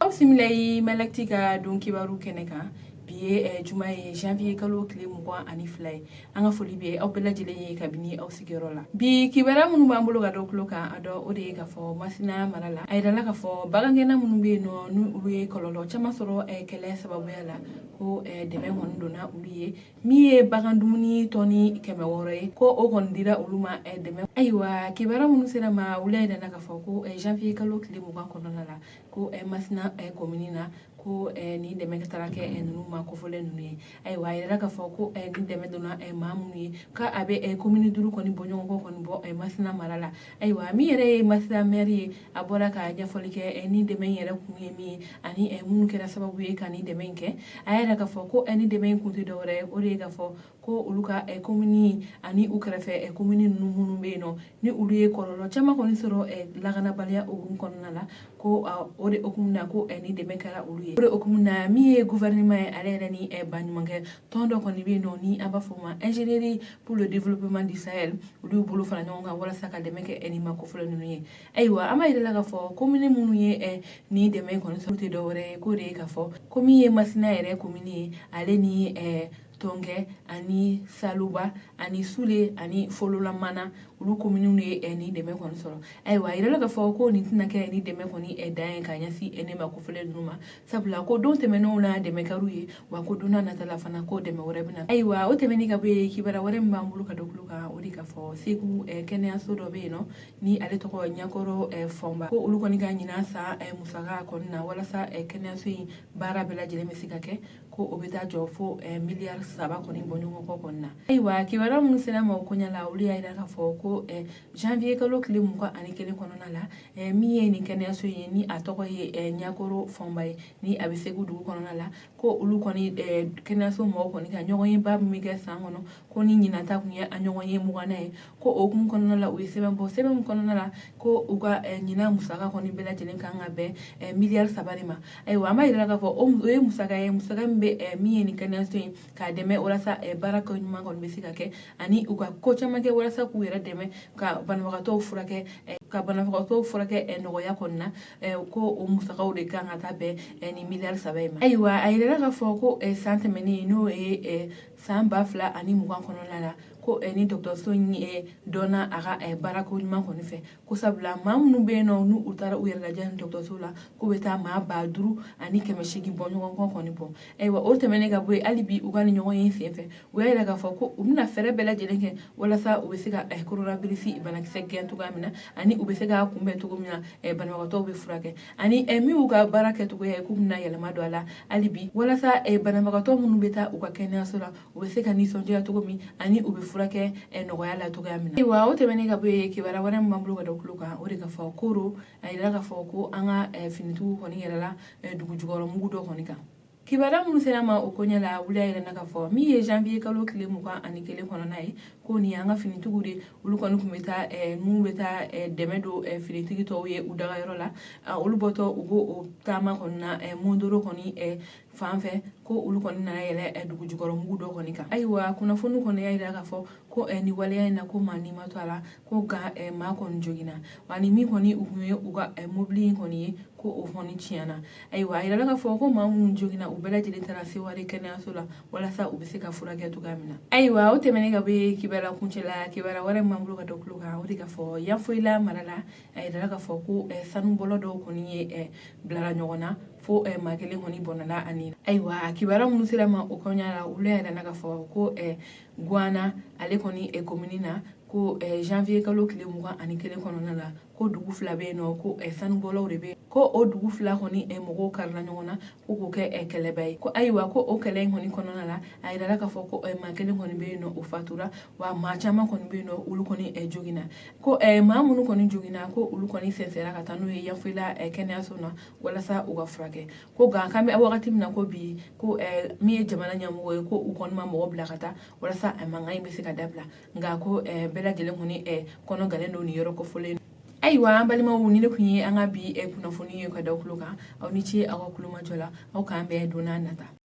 Aw similai malaktika don kibaru kɛnɛ kan bi ye juma ye janvier kalo tile 22 ye an ka foli bɛ aw bɛɛ lajɛlen ye kabini aw sigiyɔrɔ la bi kibara minnu b'an bolo ka dɔ kulo kan a dɔ o de ye ka fɔ Masina mara la a yirala ka fɔ bagangɛnna minnu bɛ yen nɔ ni olu ye kɔlɔlɔ caman sɔrɔ kɛlɛ sababuya la ko dɛmɛ kɔni donna olu ye min ye bagan dumuni tɔni 600 ye ko o kɔni dira olu ma dɛmɛ ayiwa kibara minnu sera ma olu yirala ka fɔ ko janvier kalo tile 20 kɔnɔna la ko Masina commune na ko ni dɛmɛ taara kɛ ninnu ma kofɔlen ninnu ye ayiwa a yɛrɛ ka fɔ ko ni dɛmɛ donna maa minnu ye ka a bɛ commune 5 kɔni bɔ ɲɔgɔn kɔ kɔni bɔ Masina mara la ayiwa min yɛrɛ ye Masina maire ye a bɔra ka ɲɛfɔli kɛ ni dɛmɛ in yɛrɛ kun ye min ye ani minnu kɛra sababu ye ka ni dɛmɛ in kɛ a yɛrɛ ka fɔ ko ni dɛmɛ in kun tɛ dɔwɛrɛ ye o de ye ka fɔ ko olu ka commune ani u kɛrɛfɛ commune ninnu minnu bɛ yen nɔ ni olu ye kɔlɔlɔ caman kɔni sɔrɔ lakanabaliya hukumu kɔnɔna la ko o de hukumu na ko ni dɛmɛ kɛra olu ye o de hukumu na min ye gouvernement ye ale yɛrɛ ni baɲumankɛ tɔn dɔ kɔni bɛ yen nɔ ni an b'a fɔ o ma ingénierie pour le développement du Sahel olu y'u bolo fara ɲɔgɔn kan walasa ka dɛmɛ kɛ nin ma kofɔlen ninnu ye ayiwa an b'a yirala ka fɔ commune minnu ye ni dɛmɛ in kɔni sɔrɔ tɛ dɔwɛrɛ ye k'o de ye ka fɔ ko min ye Masina yɛrɛ commune ye ale ni Tɔnkɛ ani Saluba ani Sule ani Fololamana olu commune ye ni dɛmɛ kɔni sɔrɔ ayiwa a yirala ka fɔ ko nin tɛna kɛ ni dɛmɛ kɔni dan ye ka ɲɛsin ne ma kofɔlen ninnu ma sabula ko don tɛmɛnenw na dɛmɛ kɛr'u ye wa ko donna nata la fana ko dɛmɛ wɛrɛ bɛna ayiwa o tɛmɛnen ka bɔ yen kibara wɛrɛ min b'an bolo ka dɔ kulo kan o de ka fɔ Segu kɛnɛyaso dɔ bɛ yen nɔ ni ale tɔgɔ Ɲakɔrɔ Fɔnba ko olu kɔni ka ɲinan san musaka kɔni na walasa kɛnɛyaso in baara bɛɛ lajɛlen bɛ se ka kɛ ko o bɛ taa jɔ fo miliyari 3 kɔni bɔ ɲɔgɔn kɔ kɔni na ayiwa kibara minnu sera ma o koɲa la olu y'a yira ka fɔ ko janvier kalo tile 21 kɔnɔna la min ye nin kɛnɛyaso ye ni a tɔgɔ ye Ɲakɔrɔ Fɔnba ye ni a bɛ Segu dugu kɔnɔna la ko olu kɔni kɛnɛyaso mɔgɔw kɔni ka ɲɔgɔn ye ba min kɛ san kɔnɔ ko ni ɲinan ta kun ye a ɲɔgɔn ye 20 ye ko o hukumu kɔnɔna la u ye sɛbɛn bɔ sɛbɛn min kɔnɔna la ko u ka ɲinan musaka kɔni bɛɛ lajɛlen kan ka bɛn miliyari 3 de ma ayiwa an b'a yirala ka fɔ o ye musaka ye musaka min bɛ min ye nin kɛnɛyaso in k'a dɛmɛ walasa baara kɛ ɲuman kɔni bɛ se ka kɛ ani u ka ko caman kɛ walasa k'u yɛrɛ dɛmɛ ka banabagatɔw furakɛ nɔgɔya kɔni na ko o musakaw de kan ka taa bɛn ni miliyari 3 ye ma ayiwa a yirala ka fɔ ko san tɛmɛnen n'o ye san 2020 kɔnɔna la ko ni dɔgɔtɔrɔso in dɔnna a ka baara ko ɲuman kɔni fɛ ko sabula maa minnu bɛ yen nɔ n'u taara u yɛrɛ lajɛ ni dɔgɔtɔrɔso la k'u bɛ taa maa 5,800 bɔ ɲɔgɔn kɔ kɔni bɔ ayiwa o tɛmɛnen ka bɔ yen hali bi u ka ni ɲɔgɔn ye sen fɛ u y'a yira k'a fɔ ko u bɛna fɛɛrɛ bɛɛ lajɛlen kɛ walasa u bɛ se ka coronavirus banakisɛ gɛn cogoya min na ani u bɛ se ka kunbɛn cogo min na banabagatɔw bɛ furakɛ ani min y'u ka baara kɛcogo ye k'u bɛna yɛlɛma don a la hali bi walasa banabagatɔ minnu bɛ taa u ka kɛnɛyaso la u bɛ se ka nisɔndiya cogo min ani u bɛ furakɛ nɔgɔya la cogoya min na ayiwa o tɛmɛnen ka bɔ yen kibara wɛrɛ min b'an bolo ka da kulo kan o de ka fɔ koro a yirala ka fɔ ko an ka finitigiw kɔni yɛrɛla dugu jukɔrɔ mugu dɔ kɔni kan kibara minnu sera ma o koɲɛ la wuli yɛrɛ na ka fɔ min ye janvier kalo tile 21 kɔnɔna ye ko nin an ka finitigiw de olu kɔni tun bɛ taa n'u bɛ taa dɛmɛ don finitigi tɔw ye u dagayɔrɔ la olu bɔtɔ u b'o taama kɔni na mondoro kɔni fan fɛ ko olu kɔni nana yɛlɛ dugu jukɔrɔ mugu dɔ kɔni kan ayiwa kunnafoni kɔni y'a yira ka fɔ ko ni waleya in na ko maa ni ma to a la ko nka maa kɔni joginna wa ni min kɔni u kun ye u ka mobili in kɔni ye ko o kɔni tiɲɛna ayiwa a yirala ka fɔ ko maa minnu joginna u bɛɛ lajɛlen taara Seware kɛnɛyaso la walasa u bɛ se ka furakɛ cogoya min na ayiwa o tɛmɛnen ka bɔ yen kibara kuncɛ la kibara wɛrɛ min b'an bolo ka dɔ kulo kan o de ka fɔ Yanfoyila mara la a yirala ka fɔ ko sanubɔlɔ dɔw kɔni ye bilara ɲɔgɔn na fo maa kelen kɔni bɔnna ani ayiwa kibara minnu sera ma o kɔɲa la olu yɛrɛ ka fɔ ko Guana ale kɔni commune na ko janvier kalo tile 21 kɔnɔna la ko dugu 2 bɛ yen nɔ ko sanubɔlaw de bɛ ko o dugu 2 kɔni mɔgɔw karila ɲɔgɔn na ko k'o kɛ kɛlɛba ye ko ayiwa ko o kɛlɛ in kɔni kɔnɔna la a yirala ka fɔ ko maa kelen kɔni bɛ yen nɔ o fatura wa maa caman kɔni bɛ yen nɔ olu kɔni joginna ko maa minnu kɔni joginna ko olu kɔni sɛnsɛnra ka taa n'u ye Yanfoyila kɛnɛyaso na walasa u ka furakɛ ko nka kan bɛ wagati min na ko bi ko min ye jamana ɲɛmɔgɔ ye ko u kɔni ma mɔgɔ bila ka taa walasa mankan in bɛ se ka dabila nka ko bɛɛ lajɛlen kɔni kɔnɔ galen don nin yɔrɔ kofɔlen ayiwa an balimaw ni ne kun ye an ka bi kunnafoni ye ka da kulo kan aw ni ce aw ka kulomajɔ la aw k'an bɛɛ donna nata